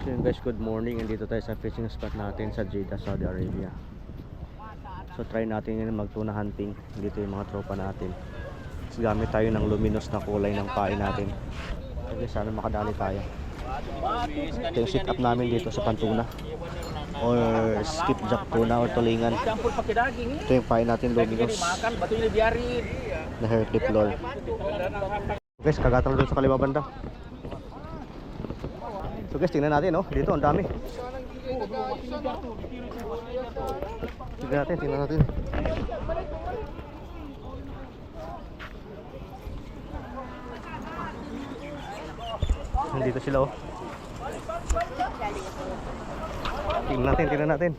So yun guys, good morning. Andito tayo sa fishing spot natin sa Jeddah, Saudi Arabia. So try natin yun magtuna hunting. Dito yung mga tropa natin. So, gamit tayo ng luminous na kulay ng pain natin. Kasi sana makadali tayo. Ito yung sit up namin dito sa pantuna or skipjack tuna or tulingan. Ito yung pain natin, luminous na hair clip lure. Guys, kagatal doon sa kaliwa banda. So guys, tingnan natin, oh. Dito ang dami. Tingnan natin. Nandito sila, oh. Tingnan natin.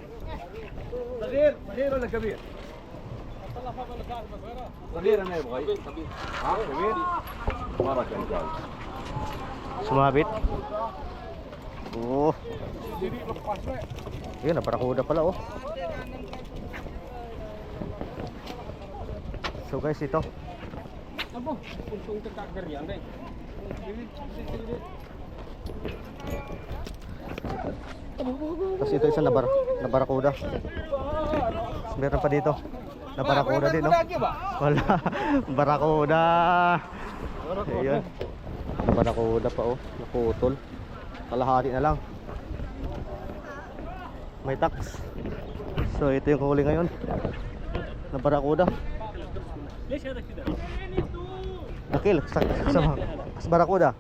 Sumabit. Oh. Yun, naparakuda pala, oh. So guys, ito. Tapos ito isang nabarakuda. Meron pa dito. Nabarakuda din, no? Wala. Barakuda. Ayun. Nabarakuda pa, oh. Naputol. Kalahati na lang. May tax. So ito yung huli ngayon. Nabarakuda. Nakil sa barakuda.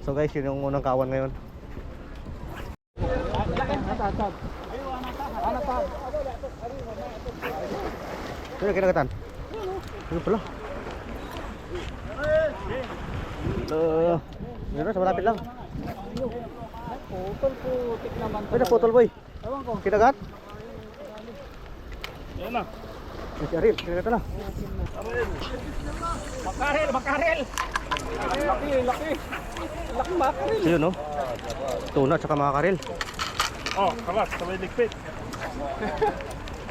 So guys, yun yung unang kawan ngayon. Ito yung kinagatan. Ito pala. Meron sa malapit lang. Putol putik naman. Ay, naputol boy. Ewan ko. Kinagat? Yan na. Si Aril, kinagat na. Makarel. Laki. Laki makarel. So yun, no? Tuna at saka mga karil. Oh, kalas, sabay ligpit.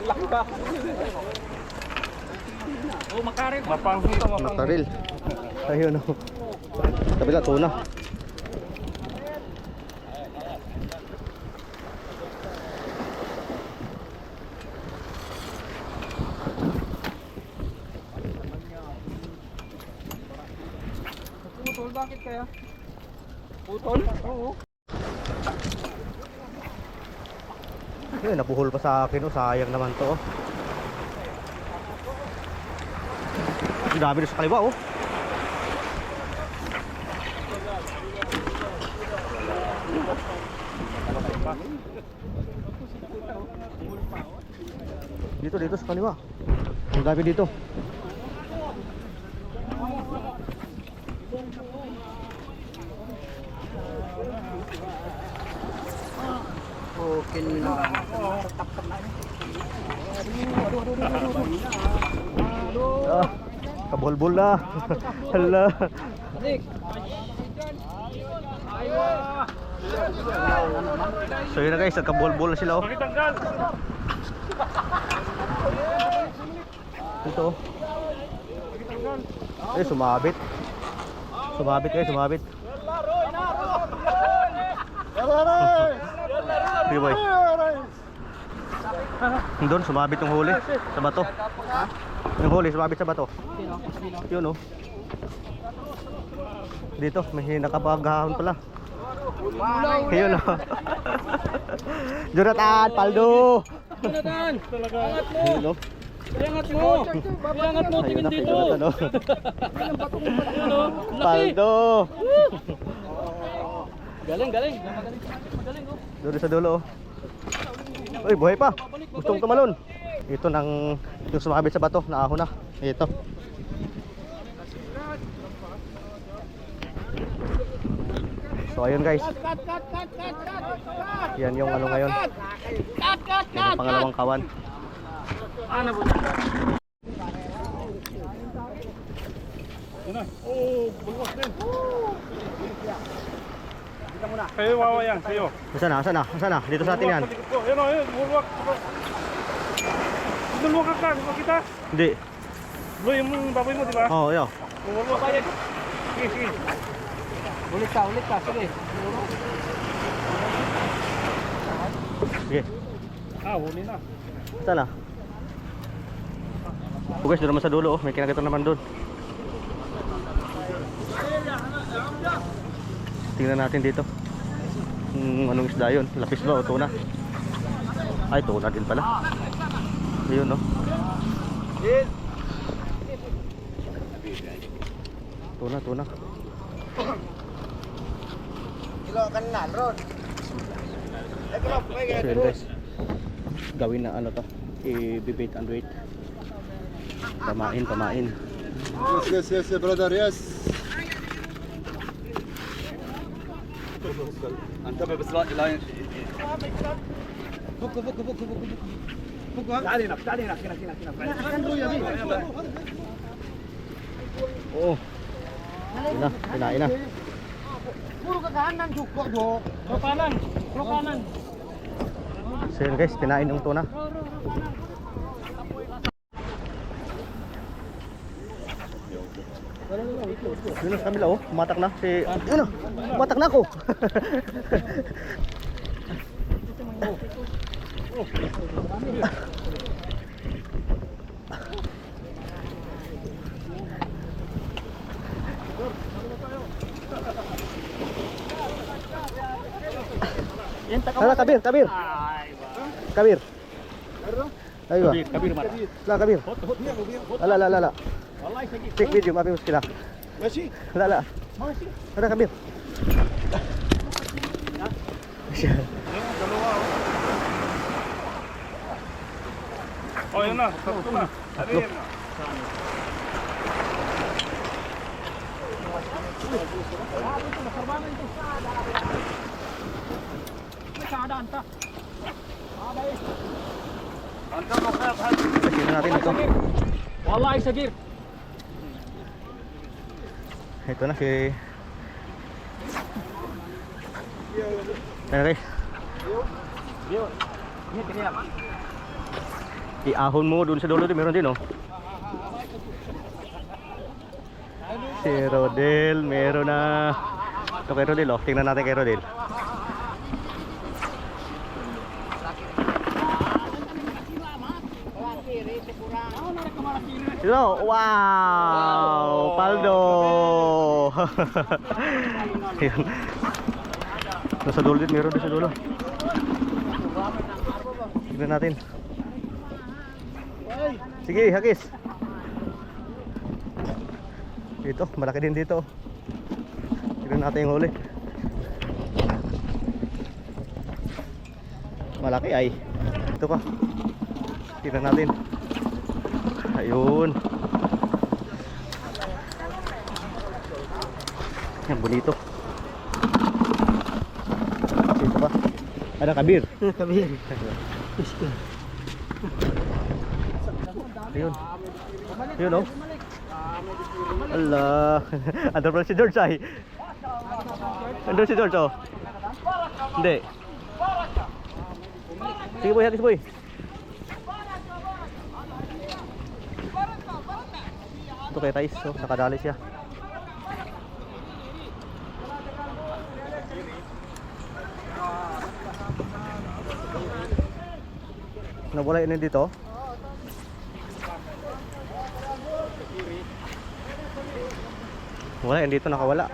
Laki ba? Oh, makarel. Mapanghito, Mga karil. Ayun, no? Kabila, tuna. Putol, bakit kaya? Putol? Oo. Yun, nabuhol pa sa akin, oh. Sayang naman to, oh. Ang dami doon sa kaliwa, oh. Dito sa kaliwa. Ang dami dito. Okay na. Ah, kabulbul na. Hala. So yun na guys, nagkabulbul na sila, oh. Ito, oh. Eh, sumabit. Sumabit. Sige boy. Doon, sumabit yung huli sa bato. Yung huli, sumabit sa bato. Yun, oh. Dito, may nakapaghahon pala. Yun, oh. Jonathan, Paldo. Jonathan, angat mo. Yun, oh. Angat mo, tingin Ayun, dito. Jonathan, oh. Laki. Paldo. Galing. Doon sa dulo, oh. Uy, buhay pa. Gustong tumalon. Ito nang yung sumabit sa bato, naahon na. Ito. So ayun guys. Yan yung ano ngayon. Yan yung pangalawang kawan. Oh, bulwas din. Kayo wawayang, kayo. Saan na? Dito sa atin yan. Ayun, bulwak. Bulwak ka, kita? Hindi. Lo yung baboy mo, di ba? Oo, yo. Bulwak ka yan. Sige. Ulit ka, sige. Sige. Huli na. Saan na? Oh guys, doon naman sa dulo oh. May kinagaton naman doon. Tingnan natin dito. Anong isda yun? Lapis ba o tuna? Ay, tuna din pala. Ayun no. Tuna. Kilo kan na, Ron. So yun guys, gawin na ano to, i-bait and wait. Pamain. Yes, brother, yes. انتبه بس لا فك تعالي هنا Oo. Kinain na. Puro kakahanan, jukok. Kanan. So yun guys, kinain yung tuna. Yun sa kabila oh, tumatak na si... Yun oh, tumatak na ako. Hala, Kabir. Aywa. Kabir mara. La, Kabir. La. Take video, mapi muskila. ماشي La. Hala, Kabir. Oh, yun na. Tatlo na. Tatlo. Tingnan natin ito. Wallahi sagir. Ito na si... Ayan guys. Iahon mo dun sa dulo din, meron din oh. Si Rodel, meron na. Ito kay Rodel oh, tingnan natin kay Rodel. Ito, wow! Paldo! Ayan. Nasa dulo din, meron din sa dulo. Tignan natin. Sige, hakis. Dito, malaki din dito. Tignan natin yung huli. Malaki ay. Ito pa. Tignan natin. Ayun. Yan, bonito. Ito pa. Ada Kabir. Kabir. Ayun. Ayun oh. Allah. Andun pala si George ay. Andun si George oh. Hindi. Sige boy, hakis boy. Ito kay Tais, so, nakadali siya. Nawala yun dito. Wala yun dito, nakawala.